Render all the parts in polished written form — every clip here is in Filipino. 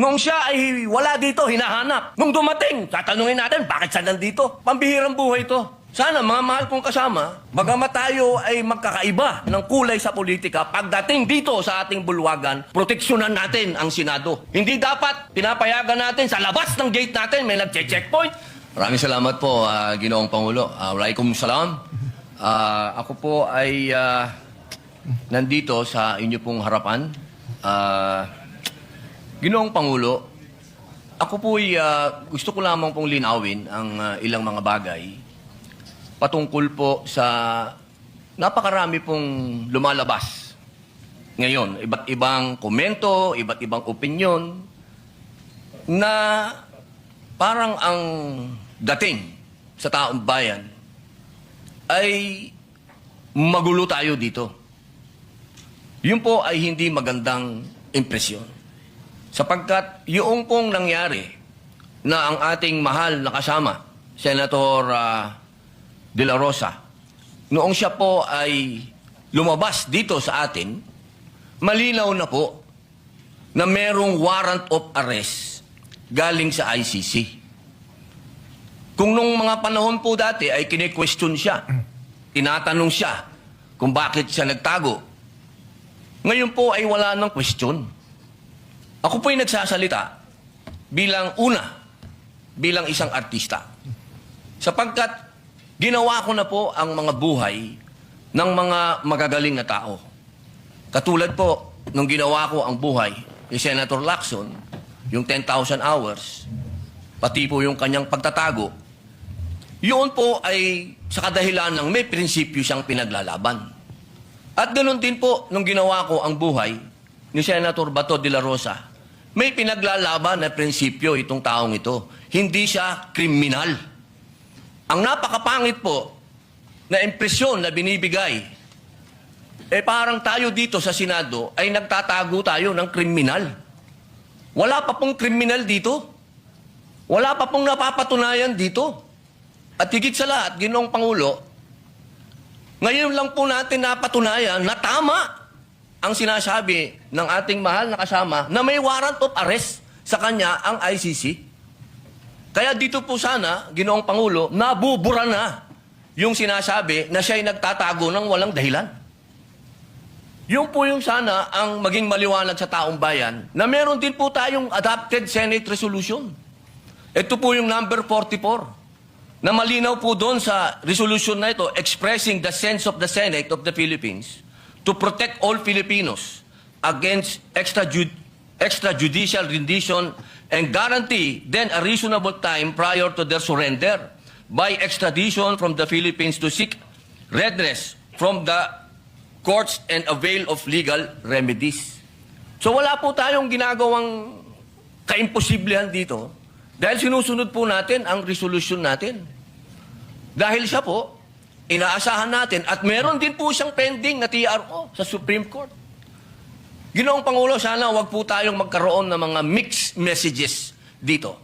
Nung siya ay wala dito, hinahanap. Nung dumating, tatanungin natin, bakit siya nandito? Pambihirang buhay to. Sana, mga mahal kong kasama, bagamat tayo ay magkakaiba ng kulay sa politika, pagdating dito sa ating bulwagan, proteksyonan natin ang Senado. Hindi dapat pinapayagan natin sa labas ng gate natin, may nagche-checkpoint. Maraming salamat po, Ginoong Pangulo. Walaikum salam. Ako po ay nandito sa inyo pong harapan. Ginoong Pangulo, ako po ay gusto ko lamang pong linawin ang ilang mga bagay patungkol po sa napakarami pong lumalabas ngayon. Iba't ibang komento, iba't ibang opinyon na parang ang dating sa taong bayan ay magulo tayo dito. Yun po ay hindi magandang impresyon. Sapagkat yung pong nangyari na ang ating mahal na kasama, Senator De La Rosa, noong siya po ay lumabas dito sa atin, malinaw na po na merong warrant of arrest galing sa ICC. Kung nung mga panahon po dati ay kine-question siya, tinatanong siya kung bakit siya nagtago, ngayon po ay wala nang question. Ako po'y nagsasalita bilang bilang isang artista. Sapagkat ginawa ko na po ang mga buhay ng mga magagaling na tao. Katulad po, nung ginawa ko ang buhay ni Senator Lacson, yung 10,000 hours, pati po yung kanyang pagtatago, yun po ay sa kadahilan ng may prinsipyo siyang pinaglalaban. At ganoon din po, nung ginawa ko ang buhay ni Senator Bato de la Rosa, may pinaglalaban na prinsipyo itong taong ito. Hindi siya kriminal. Ang napakapangit po na impresyon na binibigay, parang tayo dito sa Senado ay nagtatago tayo ng kriminal. Wala pa pong kriminal dito. Wala pa pong napapatunayan dito. At higit sa lahat, Ginoong Pangulo, ngayon lang po natin napatunayan na tama ang sinasabi ng ating mahal na kasama na may warrant of arrest sa kanya ang ICC. Kaya dito po sana, Ginoong Pangulo, nabubura na yung sinasabi na siya'y nagtatago ng walang dahilan. Yung po yung sana ang maging maliwanag sa taong bayan na meron din po tayong adopted Senate resolution. Ito po yung number 44 na malinaw po doon sa resolution na ito expressing the sense of the Senate of the Philippines to protect all Filipinos against extrajudicial rendition and guarantee then a reasonable time prior to their surrender by extradition from the Philippines to seek redress from the courts and avail of legal remedies. So wala po tayong ginagawang kaimposiblihan dito dahil sinusunod po natin ang resolution natin. Dahil siya po, inaasahan natin at meron din po siyang pending na TRO sa Supreme Court. Ginoong Pangulo, sana wag po tayong magkaroon ng mga mixed messages dito.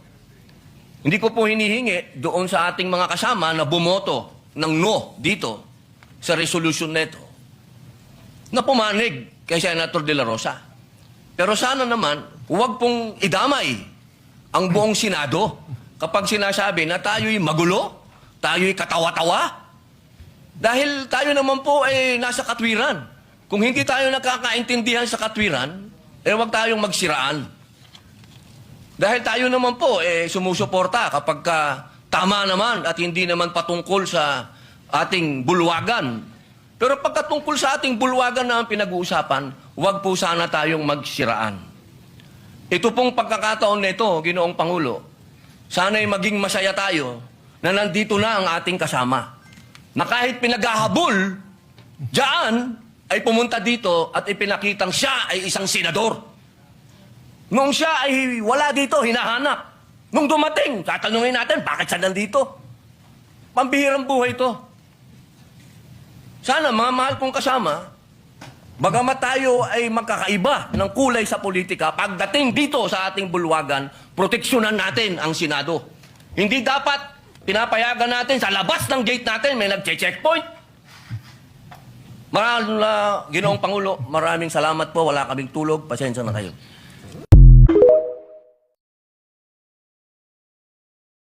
Hindi ko po hinihingi doon sa ating mga kasama na bumoto ng no dito sa resolution neto na pumanig kay Senator De La Rosa. Pero sana naman, huwag pong idamay ang buong Senado kapag sinasabi na tayo'y magulo, tayo'y katawa-tawa. Dahil tayo naman po ay nasa katwiran. Kung hindi tayo nakakaintindihan sa katwiran, huwag tayong magsiraan. Dahil tayo naman po sumusuporta kapag tama naman at hindi naman patungkol sa ating bulwagan. Pero pagkatungkol sa ating bulwagan na ang pinag-uusapan, huwag po sana tayong magsiraan. Ito pong pagkakataon nito, Ginoong Pangulo, sana'y maging masaya tayo na nandito na ang ating kasama. Na kahit pinaghahabol, diyan ay pumunta dito at ipinakitang siya ay isang senador. Nung siya ay wala dito, hinahanap. Nung dumating, tatanungin natin, bakit siya nandito? Pambihirang buhay to. Sana, mga mahal kong kasama, bagamat tayo ay magkakaiba ng kulay sa politika, pagdating dito sa ating bulwagan, proteksyonan natin ang Senado. Hindi dapat pinapayagan natin sa labas ng gate natin, may nagche-checkpoint. Ginoong Pangulo, maraming salamat po. Wala kaming tulog. Pasensya na kayo.